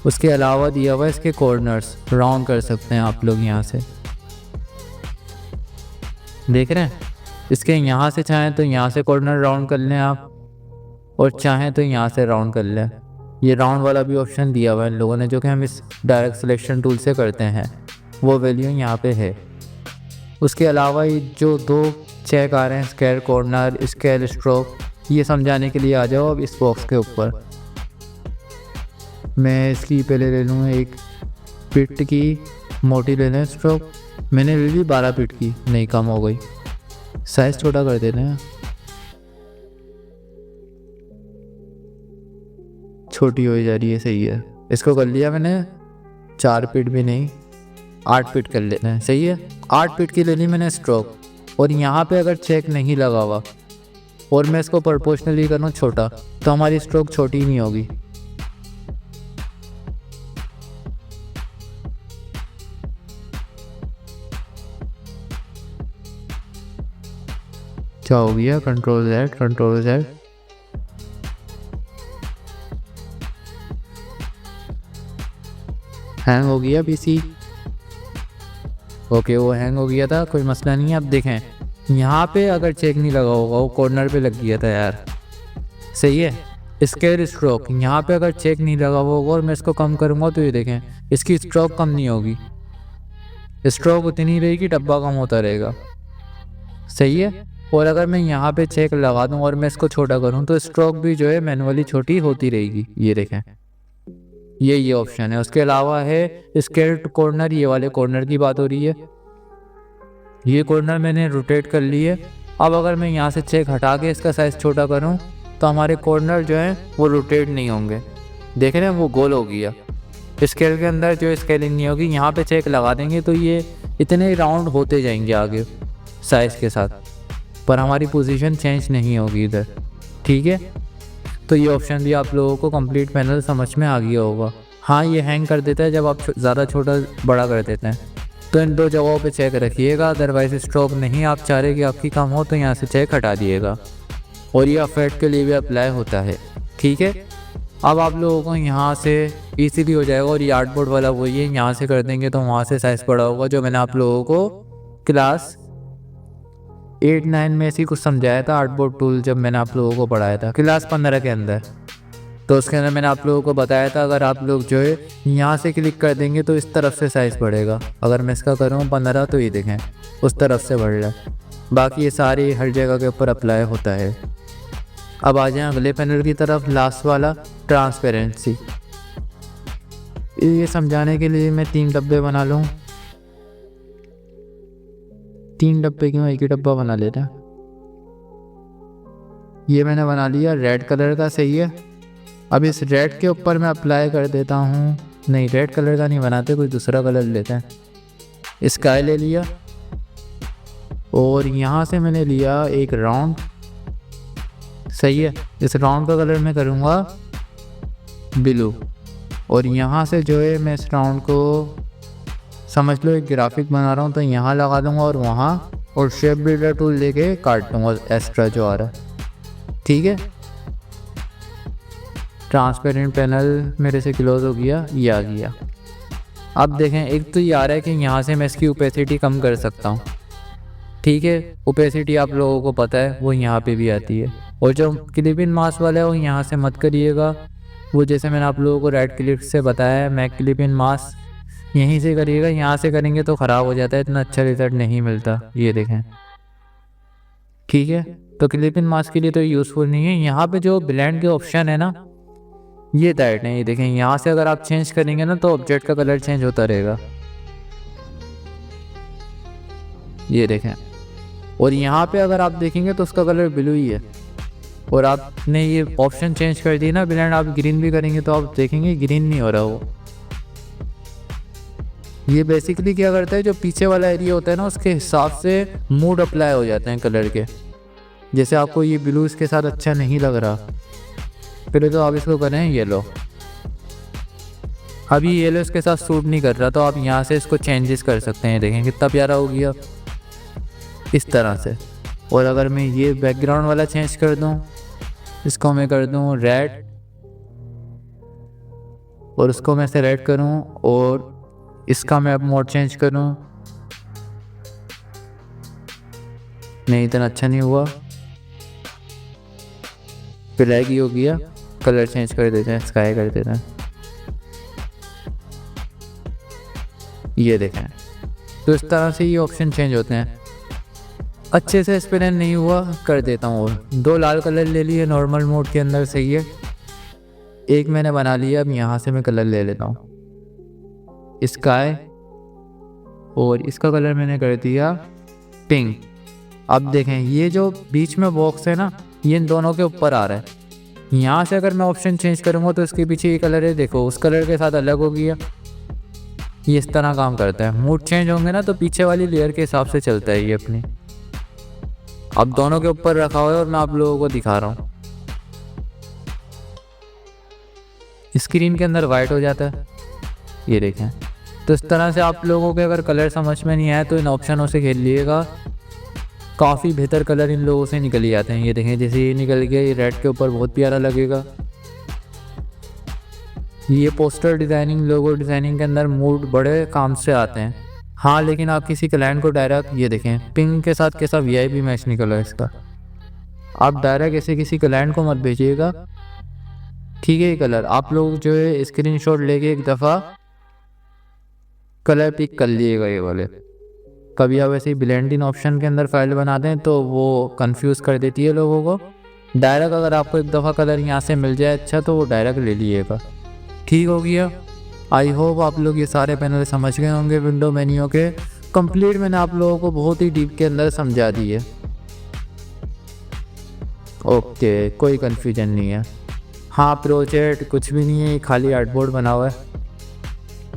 उसके अलावा दिया हुआ है इसके कॉर्नर्स, राउंड कर सकते हैं आप लोग यहाँ से, देख रहे हैं। इसके यहाँ से चाहें तो यहाँ से कॉर्नर राउंड कर लें आप, और चाहें तो यहाँ से राउंड कर लें। ये राउंड वाला भी ऑप्शन दिया हुआ है इन लोगों ने, जो कि हम इस डायरेक्ट सिलेक्शन टूल से करते हैं, वो वैल्यू यहाँ पे है। उसके अलावा ये जो 2 चेक आ रहे हैं, स्क्वायर कॉर्नर, स्केल स्ट्रोक, ये समझाने के लिए आ जाओ अब इस बॉक्स के ऊपर। मैं इसकी पहले ले लूँ एक पिट की मोटी ले लें स्ट्रोक, मैंने ले ली 12 फीट की, नहीं कम हो गई, साइज छोटा कर देते हैं, छोटी हो जा रही है, सही है। इसको कर लिया मैंने 4 फीट भी नहीं 8 फीट कर लेते हैं, सही है। 8 फीट की ले ली मैंने स्ट्रोक, और यहाँ पे अगर चेक नहीं लगा हुआ और मैं इसको प्रोपोर्शनली करूँ छोटा, तो हमारी स्ट्रोक छोटी नहीं होगी। क्या हो गया, कंट्रोल Z, हैंग हो गया पीसी। ओके, वो हैंग हो गया था, कोई मसला नहीं है। अब देखें यहाँ पे अगर चेक नहीं लगा होगा, वो कॉर्नर पे लग गया था यार, सही है। स्केल स्ट्रोक यहाँ पे अगर चेक नहीं लगा हुआ होगा और मैं इसको कम करूँगा तो ये देखें इसकी स्ट्रोक कम नहीं होगी, स्ट्रोक उतनी रहेगी, डब्बा कम होता रहेगा, सही है। और अगर मैं यहाँ पे चेक लगा दूँ और मैं इसको छोटा करूँ तो स्ट्रोक भी जो है मैनुअली छोटी होती रहेगी, ये देखें, ये ऑप्शन है। उसके अलावा है स्केल्ड कॉर्नर, ये वाले कॉर्नर की बात हो रही है। ये कॉर्नर मैंने रोटेट कर ली है। अब अगर मैं यहाँ से चेक हटा के इसका साइज़ छोटा करूँ तो हमारे कॉर्नर जो हैं वो रोटेट नहीं होंगे, देख रहे हैं, वो गोल हो गया। स्केल के अंदर जो स्केलिंग नहीं होगी, यहाँ पे चेक लगा देंगे तो ये इतने राउंड होते जाएंगे आगे साइज़ के साथ, पर हमारी पोजीशन चेंज नहीं होगी इधर, ठीक है। तो ये ऑप्शन भी आप लोगों को कंप्लीट पैनल समझ में आ गया होगा। हाँ, ये हैंग कर देता है जब आप ज़्यादा छोटा बड़ा कर देते हैं, तो इन 2 जगहों पे चेक रखिएगा। अदरवाइज स्ट्रोक नहीं आप चाह रहे कि आपकी कम हो तो यहाँ से चेक हटा दिएगा, और ये अफेक्ट के लिए भी अप्लाई होता है, ठीक है। अब आप लोगों को यहाँ से ईजीली हो जाएगा, और ये आर्टबोर्ड वाला वही है, यहाँ से कर देंगे तो वहाँ से साइज़ बड़ा होगा, जो मैंने आप लोगों को क्लास 8-9 में ऐसी कुछ समझाया था आर्टबोर्ड टूल, जब मैंने आप लोगों को पढ़ाया था क्लास 15 के अंदर। तो उसके अंदर मैंने आप लोगों को बताया था अगर आप लोग जो है यहाँ से क्लिक कर देंगे तो इस तरफ से साइज़ बढ़ेगा। अगर मैं इसका करूँ 15 तो ये देखें उस तरफ से बढ़ रहा है। बाकी ये सारी हर जगह के ऊपर अप्लाई होता है। अब आ जाएँ अगले पैनल की तरफ, लास्ट वाला ट्रांसपेरेंसी। ये समझाने के लिए मैं 3 डब्बे बना लूँ, 3 डब्बे क्यों, एक ही डब्बा बना लेते हैं। ये मैंने बना लिया रेड कलर का, सही है। अब इस रेड के ऊपर मैं अप्लाई कर देता हूँ, नहीं रेड कलर का नहीं बनाते, कोई दूसरा कलर लेते हैं। स्काई ले लिया, और यहाँ से मैंने लिया एक राउंड, सही है। इस राउंड का कलर मैं करूँगा ब्लू, और यहाँ से जो है मैं इस राउंड को समझ लो एक ग्राफिक बना रहा हूँ, तो यहाँ लगा दूँगा और वहाँ, और शेप बिल्डर टूल लेके काट दूँगा एक्स्ट्रा जो आ रहा है, ठीक है। ट्रांसपेरेंट पैनल मेरे से क्लोज हो गया, ये आ गया। अब देखें एक तो ये आ रहा है कि यहाँ से मैं इसकी ओपेसिटी कम कर सकता हूँ, ठीक है। ओपेसिटी आप लोगों को पता है वो यहाँ पे भी आती है, और जो क्लिप इन मास्क वाला है वो यहाँ से मत करिएगा, वो जैसे मैंने आप लोगों को राइट क्लिक से बताया है, मैं क्लिप इन मास्क यहीं से करिएगा। यहाँ से करेंगे तो ख़राब हो जाता है, इतना अच्छा रिजल्ट नहीं मिलता, ये देखें, ठीक है। तो क्लिप इन मास्क के लिए तो यूज़फुल नहीं है। यहाँ पे जो ब्लेंड के ऑप्शन है ना, ये डायरेक्ट है, ये देखें, यहाँ से अगर आप चेंज करेंगे ना तो ऑब्जेक्ट का कलर चेंज होता रहेगा, ये देखें। और यहाँ पे अगर आप देखेंगे तो उसका कलर ब्लू ही है, और आपने ये ऑप्शन चेंज कर दिया ना ब्लेंड, आप ग्रीन भी करेंगे तो आप देखेंगे ग्रीन नहीं हो रहा वो। ये बेसिकली क्या करता है, जो पीछे वाला एरिया होता है ना उसके हिसाब से मूड अप्लाई हो जाते हैं कलर के। जैसे आपको ये ब्लू इसके साथ अच्छा नहीं लग रहा, पहले तो आप इसको करें येलो, अभी येलो इसके साथ सूट नहीं कर रहा, तो आप यहाँ से इसको चेंजेस कर सकते हैं, देखें कितना प्यारा हो गया इस तरह से। और अगर मैं ये बैकग्राउंड वाला चेंज कर दूँ, इसको मैं कर दूँ रेड, और उसको मैं से रेड करूँ, और इसका मैं अब मोड चेंज करूँ, नहीं इतना अच्छा नहीं हुआ, ब्लैक ही हो गया, कलर चेंज कर देते हैं, स्काई कर देते हैं, ये देखें। तो इस तरह से ये ऑप्शन चेंज होते हैं। अच्छे से एक्सपीरियंस नहीं हुआ, कर देता हूँ। और 2 लाल कलर ले लिए नॉर्मल मोड के अंदर, सही है। एक मैंने बना लिया, अब यहाँ से मैं कलर ले लेता हूँ स्काई, और इसका कलर मैंने कर दिया पिंक। अब देखें ये जो बीच में बॉक्स है ना, ये इन दोनों के ऊपर आ रहा है। यहाँ से अगर मैं ऑप्शन चेंज करूँगा तो इसके पीछे ये कलर है, देखो उस कलर के साथ अलग हो गया। ये इस तरह काम करता है, मूड चेंज होंगे ना तो पीछे वाली लेयर के हिसाब से चलता है ये अपनी। अब दोनों के ऊपर रखा हुआ है और मैं आप लोगों को दिखा रहा हूँ। स्क्रीन के अंदर वाइट हो जाता है, ये देखें। तो इस तरह से आप लोगों के अगर कलर समझ में नहीं आए तो इन ऑप्शनों से खेल लिएगा, काफ़ी बेहतर कलर इन लोगों से निकल ही आते हैं। ये देखें जैसे ये निकल गया, ये रेड के ऊपर बहुत प्यारा लगेगा। ये पोस्टर डिज़ाइनिंग, लोगो डिज़ाइनिंग के अंदर मूड बड़े काम से आते हैं। हाँ लेकिन आप किसी क्लाइंट को डायरेक्ट, ये देखें पिंक के साथ कैसा वीआईपी मैच निकला है इसका। आप डायरेक्ट ऐसे किसी क्लाइंट को मत भेजिएगा, ठीक है। ये कलर आप लोग जो है स्क्रीनशॉट लेके एक दफ़ा कलर पिक कर लिएगा ये वाले। कभी आप ऐसे ही ब्लेंड इन ऑप्शन के अंदर फाइल बना दें तो वो कंफ्यूज कर देती है लोगों को। डायरेक्ट अगर आपको एक दफ़ा कलर यहाँ से मिल जाए अच्छा तो वो डायरेक्ट ले लीजिएगा, ठीक हो गया। आई होप आप लोग ये सारे पैनल समझ गए होंगे विंडो मेन्यू के। कंप्लीट मैंने आप लोगों को बहुत ही डीप के अंदर समझा दी है। ओके, कोई कन्फ्यूजन नहीं है। हाँ प्रोजेक्ट कुछ भी नहीं है, खाली आर्टबोर्ड बना हुआ है,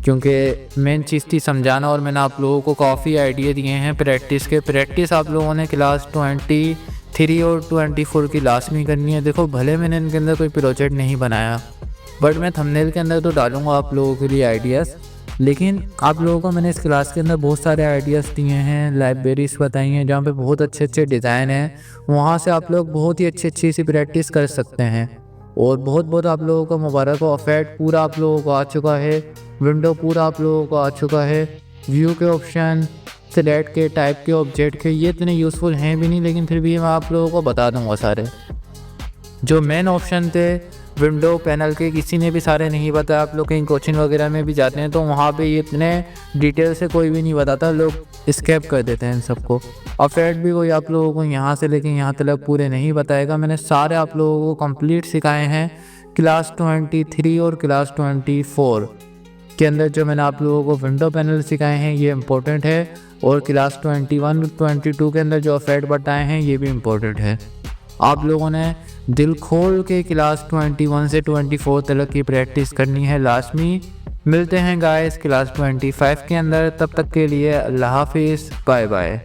क्योंकि मेन चीज़ थी समझाना और मैंने आप लोगों को काफ़ी आइडिया दिए हैं प्रैक्टिस के। प्रैक्टिस आप लोगों ने क्लास 23 और 24 की लास्ट में करनी है। देखो भले मैंने इनके अंदर कोई प्रोजेक्ट नहीं बनाया, बट मैं थंबनेल के अंदर तो डालूंगा आप लोगों के लिए आइडियाज़। लेकिन आप लोगों को मैंने इस क्लास के अंदर बहुत सारे आइडियाज़ दिए हैं, लाइब्रेरीज बताई हैं जहाँ पे बहुत अच्छे अच्छे डिज़ाइन हैं। वहाँ से आप लोग बहुत ही अच्छी सी प्रैक्टिस कर सकते हैं। और बहुत बहुत आप लोगों को मुबारक हो, अफेक्ट पूरा आप लोगों को आ चुका है, विंडो पूरा आप लोगों को आ चुका है। व्यू के ऑप्शन, सिलेक्ट के, टाइप के, ऑब्जेक्ट के, ये इतने यूज़फुल हैं भी नहीं, लेकिन फिर भी मैं आप लोगों को बता दूंगा सारे। जो मेन ऑप्शन थे विंडो पैनल के किसी ने भी सारे नहीं बताया। आप लोग कहीं कोचिंग वगैरह में भी जाते हैं तो वहाँ पे ये इतने डिटेल से कोई भी नहीं बताता, लोग स्किप कर देते हैं इन सबको। अफेक्ट भी कोई आप लोगों को यहाँ से लेके यहाँ तक पूरे नहीं बताएगा। मैंने सारे आप लोगों को कंप्लीट सिखाए हैं क्लास 23 और क्लास 24 के अंदर। जो मैंने आप लोगों को विंडो पैनल सिखाए हैं ये इंपॉर्टेंट है, और क्लास 21 22 के अंदर जो अफेक्ट बताए हैं ये भी इम्पोर्टेंट है। आप लोगों ने दिल खोल के क्लास 21 से 24 तक की प्रैक्टिस करनी है। लास्ट में मिलते हैं गाइस क्लास 25 के अंदर, तब तक के लिए अल्लाह हाफिज़, बाय बाय।